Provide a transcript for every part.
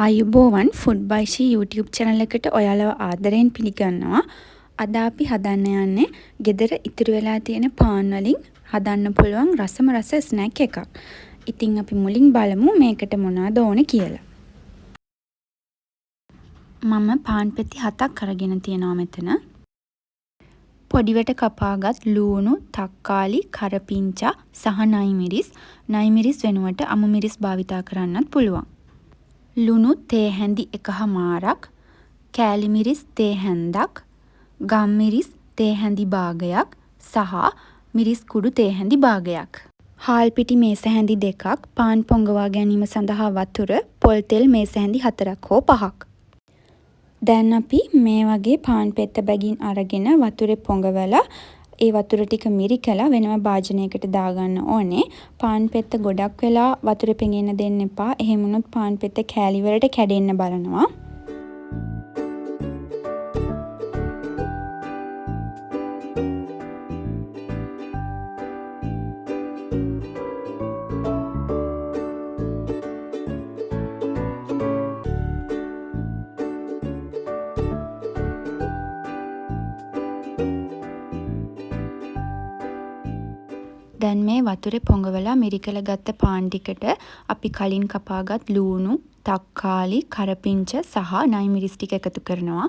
ආයුබෝවන් ෆුඩ් බයි ෂී YouTube channel එකට ඔයාලව ආදරයෙන් පිළිගන්නවා. අද අපි හදන්න යන්නේ ගෙදර ඉතුරු වෙලා තියෙන පාන් වලින් හදන්න පුළුවන් රසම රස ස්නැක් එකක්. ඉතින් අපි මුලින් බලමු මේකට මොනවද ඕනේ කියලා. මම පාන් පෙති 7ක් අරගෙන තියෙනවා මෙතන. පොඩිවට කපාගත් ලූණු, තක්කාලි, කරපිංචා සහ නයි මිරිස්. නයි මිරිස් වෙනුවට අමු මිරිස් භාවිතා කරන්නත් පුළුවන්. ලුණු තේ හැඳි 1/4ක්, කෑලි මිරිස් තේ හැන්දක්, ගම් මිරිස් තේ හැඳි භාගයක් සහ මිරිස් කුඩු තේ හැඳි භාගයක්. හාල් පිටි මේස හැඳි 2ක්, පාන් පොඟවා ගැනීම සඳහා වතුර, පොල් තෙල් මේස හැඳි 4ක් හෝ 5ක්. දැන් අපි මේ වගේ පාන් පෙත්ත බැගින් අරගෙන වතුරේ පොඟවලා ඒ වතුර ටික මිරිකලා වෙනම භාජනයකට දාගන්න ඕනේ. පාන් පෙත්ත ගොඩක් වෙලා වතුරේ පෙඟෙන්න දෙන්න එපා. එහෙම වුණොත් පාන් පෙත්ත කෑලි වලට කැඩෙන්න බලනවා. දැන් මේ වතුරේ පොඟවලා මිරිකලා ගත්ත පාන් ටිකට අපි කලින් කපාගත් ලූණු, තක්කාලි, කරපිංච සහ නයි මිරිස් ටික එකතු කරනවා.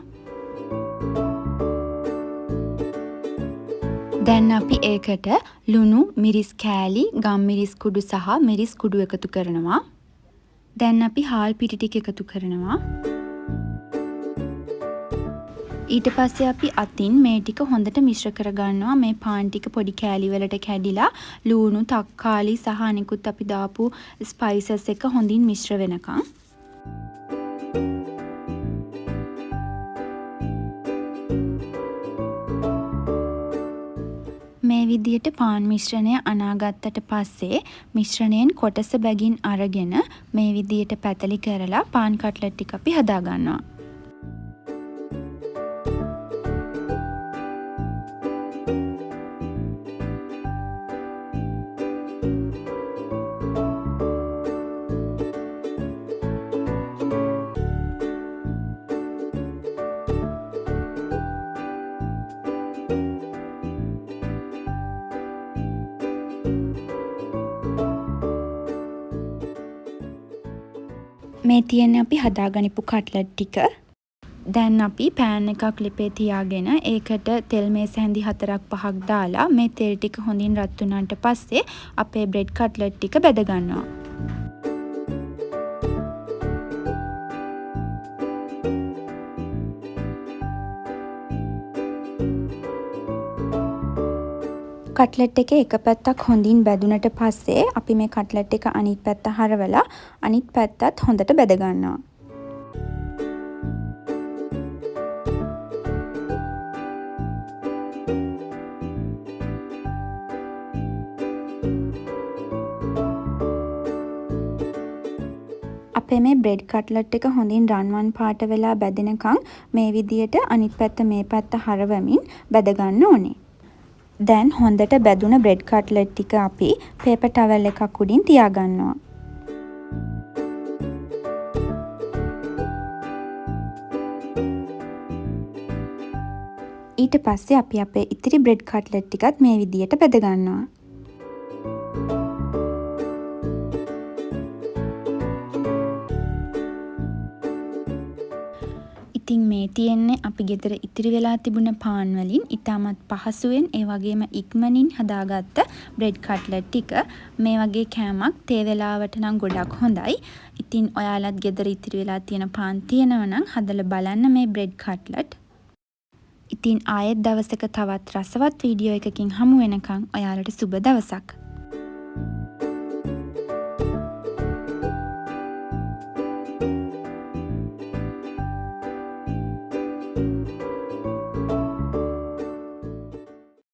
දැන් අපි ඒකට ලුණු, මිරිස් කෑලි, ගම් මිරිස් කුඩු සහ මිරිස් කුඩු එකතු කරනවා. දැන් අපි හාල් පිටි ටික එකතු කරනවා. ඊට පස්සේ අපි අතින් මේ ටික හොඳට මිශ්‍ර කරගන්නවා. මේ පාන් ටික පොඩි කෑලි වලට කැඩිලා ලූණු, තක්කාලි සහ අනිකුත් අපි දාපු ස්පයිසස් එක හොඳින් මිශ්‍ර වෙනකන්. මේ විදියට පාන් මිශ්‍රණය අනාගත්තට පස්සේ මිශ්‍රණයෙන් කොටස බැගින් අරගෙන මේ විදියට පැතලි කරලා පාන් කට්ලට් ටික අපි හදා ගන්නවා. මේ තියෙන්නේ අපි හදාගනිපු කට්ලට් ටික. දැන් අපි පෑන් එකක් ලිපේ තියාගෙන ඒකට තෙල් මේස හැඳි 4ක් 5ක් දාලා මේ තෙල් ටික හොඳින් රත් වුණාට පස්සේ අපේ බ්‍රෙඩ් කට්ලට් ටික බෙද ගන්නවා. කට්ලට් එකේ එක පැත්තක් හොඳින් බැදුනට පස්සේ අපි මේ කට්ලට් එක අනිත් පැත්ත හරවලා අනිත් පැත්තත් හොඳට බෙද ගන්නවා. අපේ මේ බ්‍රෙඩ් කට්ලට් එක හොඳින් රන්වන් පාට වෙලා බැදෙනකන් මේ විදියට අනිත් පැත්ත මේ පැත්ත හරවමින් බැද ගන්න ඕනේ. දැන් හොඳට බැදුන බ්‍රෙඩ් කට්ලට් ටික අපි පේපර් ටවල් එකක් උඩින් තියාගන්නවා. ඊට පස්සේ අපි අපේ ඉතිරි බ්‍රෙඩ් කට්ලට් ටිකත් මේ විදියට බෙද ගන්නවා. ඉතින් මේ තියෙන්නේ අපි ගෙදර ඉතිරි වෙලා තිබුණ පාන් වලින් ඉතාමත් පහසුවෙන් ඒ වගේම ඉක්මනින් හදාගත්ත බ්‍රෙඩ් කට්ලට් ටික. මේ වගේ කෑමක් තේ වෙලාවට නම් ගොඩක් හොඳයි. ඉතින් ඔයාලත් ගෙදර ඉතිරි වෙලා තියෙන පාන් තියෙනවා නම් හදලා බලන්න මේ බ්‍රෙඩ් කට්ලට්. ඉතින් ආයෙත් දවසක තවත් රසවත් වීඩියෝ එකකින් හමු වෙනකන් ඔයාලට සුබ දවසක්.